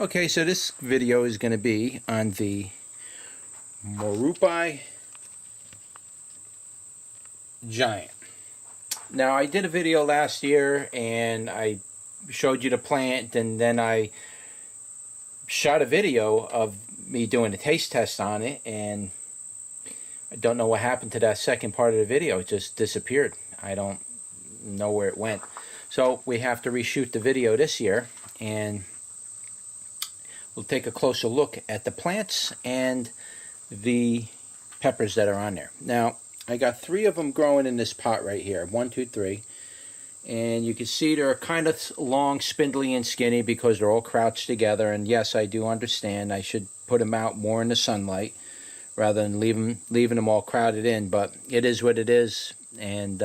Okay, so this video is going to be on the Murupi Giant. Now, I did a video last year and I showed you the plant, and then I shot a video of me doing a taste test on it, and I don't know what happened to that second part of the video. It just disappeared. I don't know where it went. So we have to reshoot the video this year, and we'll take a closer look at the plants and the peppers that are on there. Now, I got 3 of them growing in this pot right here. 1, 2, 3. And you can see they're kind of long, spindly, and skinny because they're all crouched together. And yes, I do understand I should put them out more in the sunlight rather than leaving them all crowded in. But it is what it is, and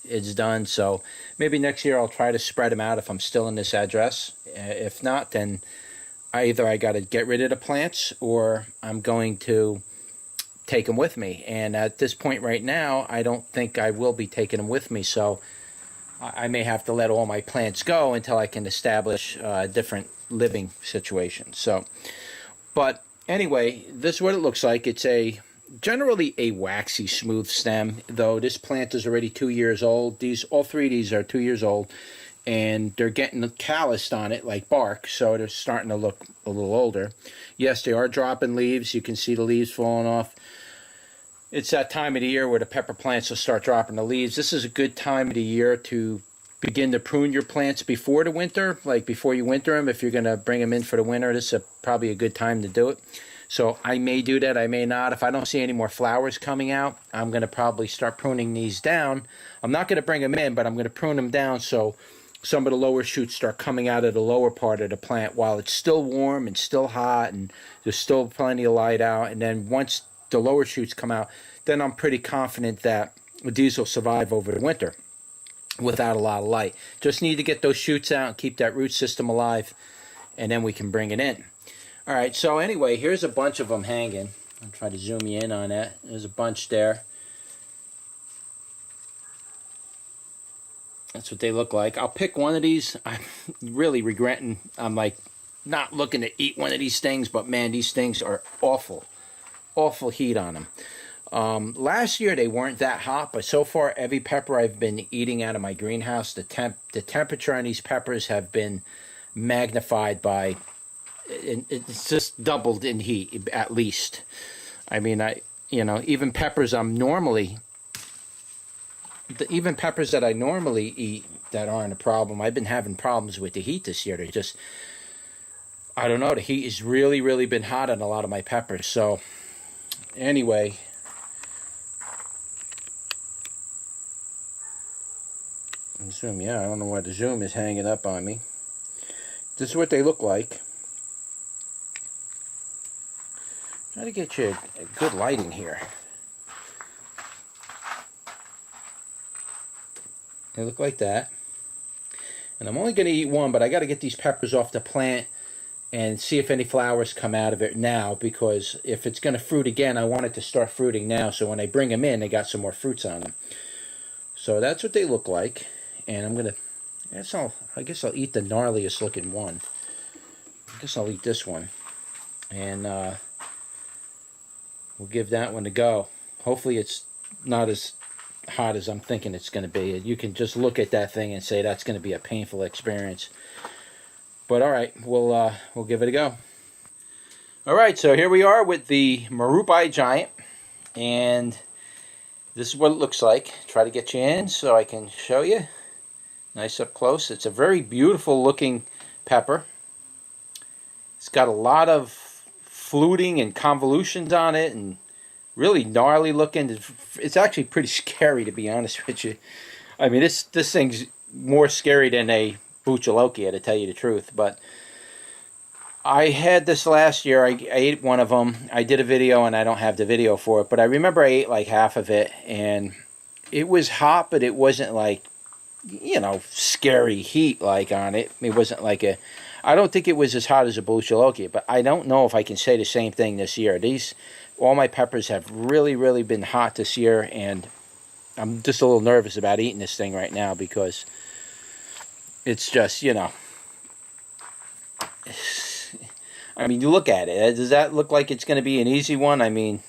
it's done. So maybe next year I'll try to spread them out if I'm still in this address. If not, then either I got to get rid of the plants or I'm going to take them with me. And at this point right now, I don't think I will be taking them with me. So I may have to let all my plants go until I can establish a different living situation. So, but anyway, this is what it looks like. It's generally a waxy smooth stem, though this plant is already 2 years old. All 3 of these are 2 years old, and they're getting calloused on it like bark, so they're starting to look a little older. Yes, they are dropping leaves. You can see the leaves falling off. It's that time of the year where the pepper plants will start dropping the leaves. This is a good time of the year to begin to prune your plants before the winter, like before you winter them. If you're going to bring them in for the winter, this is probably a good time to do it. So I may do that, I may not. If I don't see any more flowers coming out, I'm going to probably start pruning these down. I'm not going to bring them in, but I'm going to prune them down so some of the lower shoots start coming out of the lower part of the plant while it's still warm and still hot and there's still plenty of light out. And then once the lower shoots come out, then I'm pretty confident that these will survive over the winter without a lot of light. Just need to get those shoots out and keep that root system alive, and then we can bring it in. All right, so anyway, here's a bunch of them hanging. I'll try to zoom you in on that. There's a bunch there. That's what they look like. I'll pick one of these. I'm really regretting. I'm like not looking to eat one of these things, but man, these things are awful. Awful heat on them. Last year they weren't that hot, but so far every pepper I've been eating out of my greenhouse, the temperature on these peppers have been magnified by, it's just doubled in heat at least. I mean, even peppers that I normally eat that aren't a problem, I've been having problems with the heat this year. They're just, I don't know, the heat has really, really been hot on a lot of my peppers. So anyway, zoom, yeah, I don't know why the zoom is hanging up on me. This is what they look like. Try to get you a good lighting here. They look like that. And I'm only going to eat one, but I got to get these peppers off the plant and see if any flowers come out of it now, because if it's going to fruit again, I want it to start fruiting now, so when I bring them in, they got some more fruits on them. So that's what they look like. And I'm going to, I guess I'll eat the gnarliest looking one. I guess I'll eat this one. And we'll give that one a go. Hopefully it's not as hot as I'm thinking it's going to be. You can just look at that thing and say that's going to be a painful experience. But all right, we'll give it a go. All right, so here we are with the Murupi Giant, and this is what it looks like. Try to get you in so I can show you. Nice up close. It's a very beautiful looking pepper. It's got a lot of fluting and convolutions on it, and really gnarly looking. It's actually pretty scary, to be honest with you. I mean, this thing's more scary than a Buchalokia, to tell you the truth. But I had this last year. I ate one of them. I did a video, and I don't have the video for it, but I remember I ate like half of it, and it was hot, but it wasn't like, scary heat like on it. It wasn't like I don't think it was as hot as a Buchalokia, but I don't know if I can say the same thing this year. All my peppers have really, really been hot this year, and I'm just a little nervous about eating this thing right now because it's just, I mean, you look at it. Does that look like it's going to be an easy one? I mean,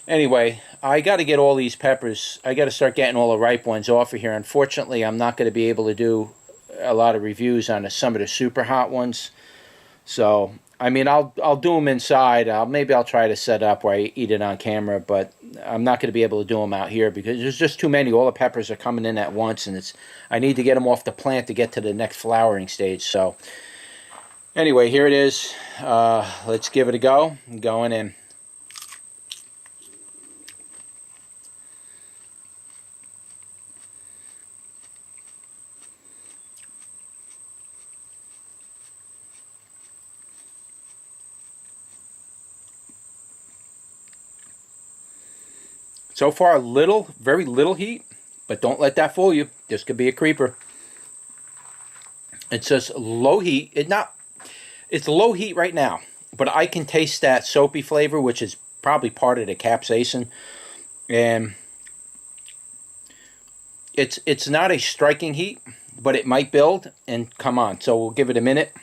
anyway, I got to get all these peppers. I got to start getting all the ripe ones off of here. Unfortunately, I'm not going to be able to do a lot of reviews on some of the super hot ones. So, I mean, I'll do them inside. Maybe I'll try to set up where I eat it on camera, but I'm not going to be able to do them out here because there's just too many. All the peppers are coming in at once, and I need to get them off the plant to get to the next flowering stage. So, anyway, here it is. Let's give it a go. I'm going in. So far, very little heat, but don't let that fool you. This could be a creeper. It's just low heat. It's low heat right now, but I can taste that soapy flavor, which is probably part of the capsaicin. And it's not a striking heat, but it might build and come on. So we'll give it a minute.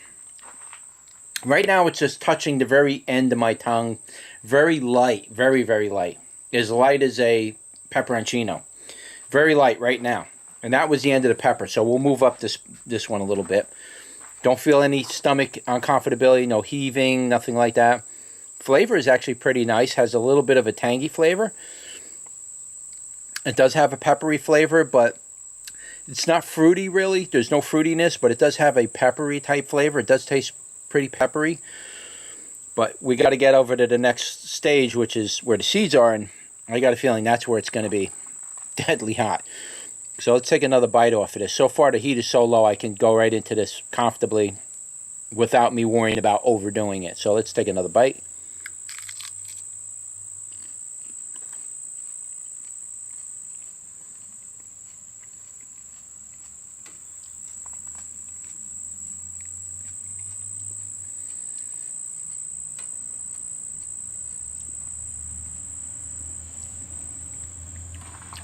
Right now, it's just touching the very end of my tongue. Very light, very, very light. As light as a pepperoncino. Very light right now. And that was the end of the pepper. So we'll move up this one a little bit. Don't feel any stomach uncomfortability, no heaving, nothing like that. Flavor is actually pretty nice. Has a little bit of a tangy flavor. It does have a peppery flavor, but it's not fruity really. There's no fruitiness, but it does have a peppery type flavor. It does taste pretty peppery. But we got to get over to the next stage, which is where the seeds are, and I got a feeling that's where it's going to be deadly hot. So let's take another bite off of this. So far, the heat is so low, I can go right into this comfortably without me worrying about overdoing it. So let's take another bite.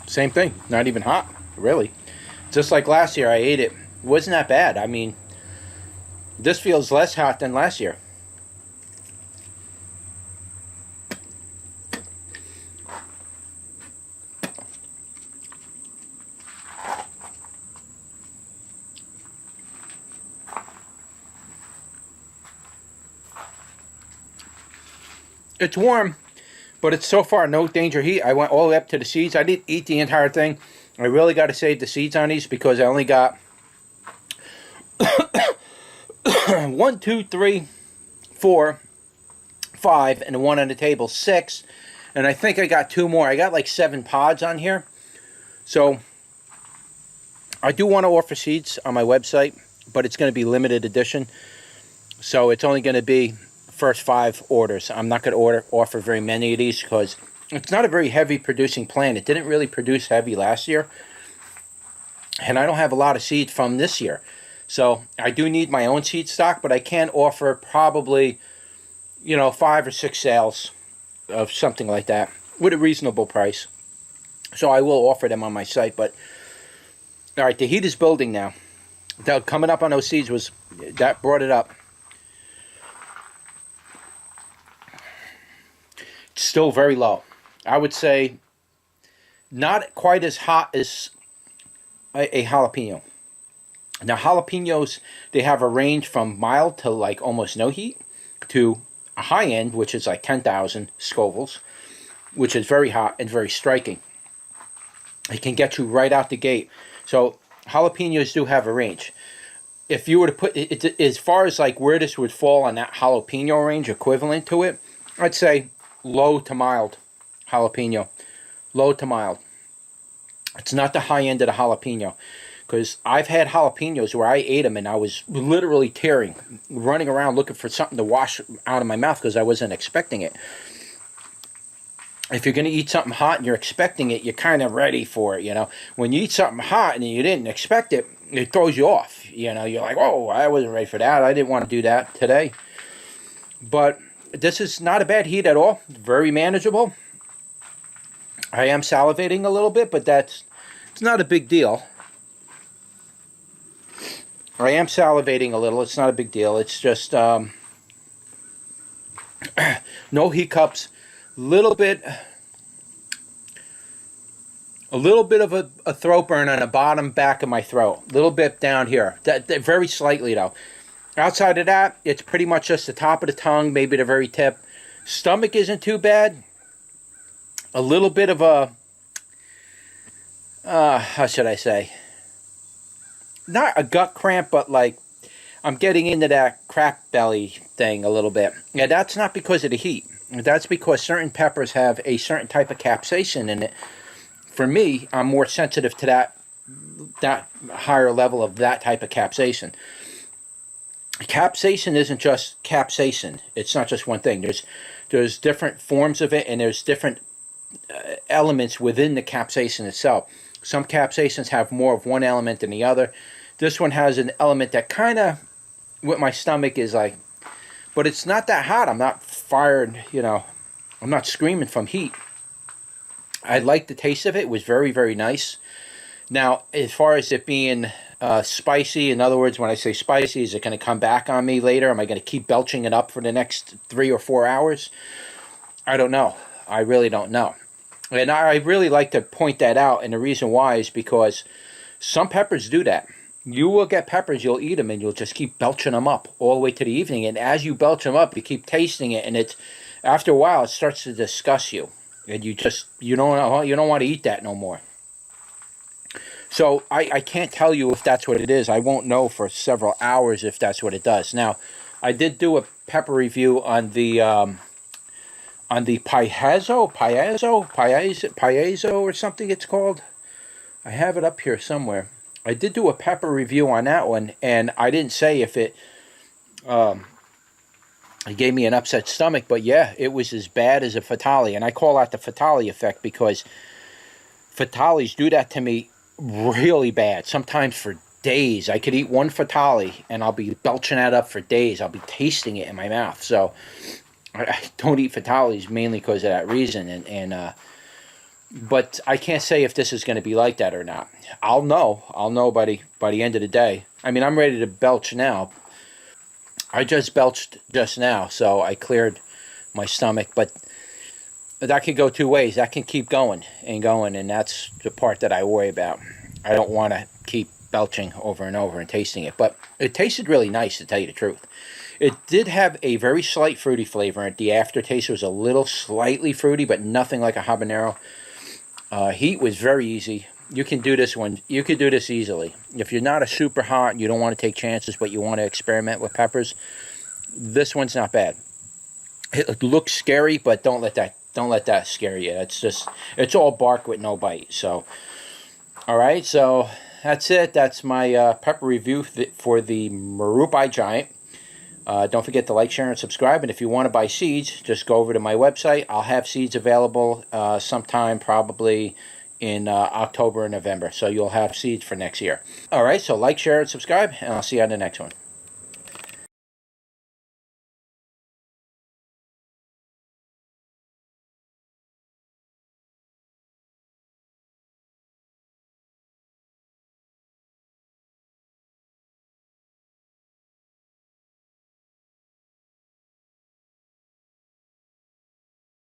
Same thing, not even hot, really. Just like last year, I ate it. It wasn't that bad. I mean, this feels less hot than last year. It's warm. But it's so far no danger heat. I went all the way up to the seeds. I didn't eat the entire thing. I really got to save the seeds on these because I only got 1, 2, 3, 4, 5, and the one on the table, 6. And I think I got 2 more. I got like 7 pods on here. So I do want to offer seeds on my website, but it's going to be limited edition. So it's only going to be first 5 orders. I'm not going to offer very many of these because it's not a very heavy producing plant. It didn't really produce heavy last year. And I don't have a lot of seeds from this year. So I do need my own seed stock, but I can offer probably, 5 or 6 sales of something like that with a reasonable price. So I will offer them on my site. But all right, the heat is building now. Coming up on those seeds that brought it up. Still very low. I would say not quite as hot as a jalapeno. Now jalapenos, they have a range from mild to like almost no heat to a high end, which is like 10,000 Scovilles, which is very hot and very striking. It can get you right out the gate. So jalapenos do have a range. If you were to put it as far as like where this would fall on that jalapeno range equivalent to it, I'd say low to mild jalapeno. Low to mild. It's not the high end of the jalapeno. Because I've had jalapenos where I ate them and I was literally tearing, running around looking for something to wash out of my mouth because I wasn't expecting it. If you're going to eat something hot and you're expecting it, you're kind of ready for it, When you eat something hot and you didn't expect it, it throws you off. You're like, oh, I wasn't ready for that. I didn't want to do that today. But this is not a bad heat at all. Very manageable. I am salivating a little bit, but it's not a big deal. I am salivating a little. It's not a big deal. It's just, No hiccups. A little bit of a throat burn on the bottom back of my throat. A little bit down here. That very slightly though. Outside of that, it's pretty much just the top of the tongue, maybe the very tip. Stomach isn't too bad. A little bit of a, how should I say? Not a gut cramp, but like I'm getting into that crap belly thing a little bit. Yeah, that's not because of the heat. That's because certain peppers have a certain type of capsaicin in it. For me, I'm more sensitive to that higher level of that type of capsaicin. Capsaicin isn't just capsaicin. It's not just one thing. There's different forms of it, and there's different elements within the capsaicin itself. Some capsaicins have more of one element than the other. This one has an element that kind of, with my stomach, is like, but it's not that hot. I'm not fired, you know. I'm not screaming from heat. I like the taste of it. It was very, very nice. Now, as far as it being spicy, in other words, when I say spicy, is it going to come back on me later? Am I going to keep belching it up for the next 3 or 4 hours? I don't know. I really don't know. And I really like to point that out, and the reason why is because some peppers do that. You will get peppers, you'll eat them, and you'll just keep belching them up all the way to the evening. And as you belch them up, you keep tasting it, and it's, after a while, it starts to disgust you, and you don't want to eat that no more. So I can't tell you if that's what it is. I won't know for several hours if that's what it does. Now, I did do a pepper review on the Payaso or something it's called. I have it up here somewhere. I did do a pepper review on that one, and I didn't say if it gave me an upset stomach, but yeah, it was as bad as a fatale, and I call that the fatale effect because fatales do that to me really bad, sometimes for days. I could eat one fatale, and I'll be belching that up for days. I'll be tasting it in my mouth, so I don't eat fatales mainly because of that reason, but I can't say if this is going to be like that or not. I'll know by the end of the day. I mean, I'm ready to belch now. I just belched just now, so I cleared my stomach, but that could go two ways. That can keep going, and that's the part that I worry about. I don't want to keep belching over and over and tasting it, but it tasted really nice, to tell you the truth. It did have a very slight fruity flavor. The aftertaste was a little slightly fruity, but nothing like a habanero. Heat was very easy. You can do this one. You could do this easily. If you're not a super hot, you don't want to take chances, but you want to experiment with peppers, this one's not bad. It looks scary, but don't let that scare you. It's all bark with no bite. So, all right. So that's it. That's my pepper review for the Murupi Giant. Don't forget to like, share, and subscribe. And if you want to buy seeds, just go over to my website. I'll have seeds available sometime probably in October or November. So you'll have seeds for next year. All right, so like, share, and subscribe, and I'll see you on the next one.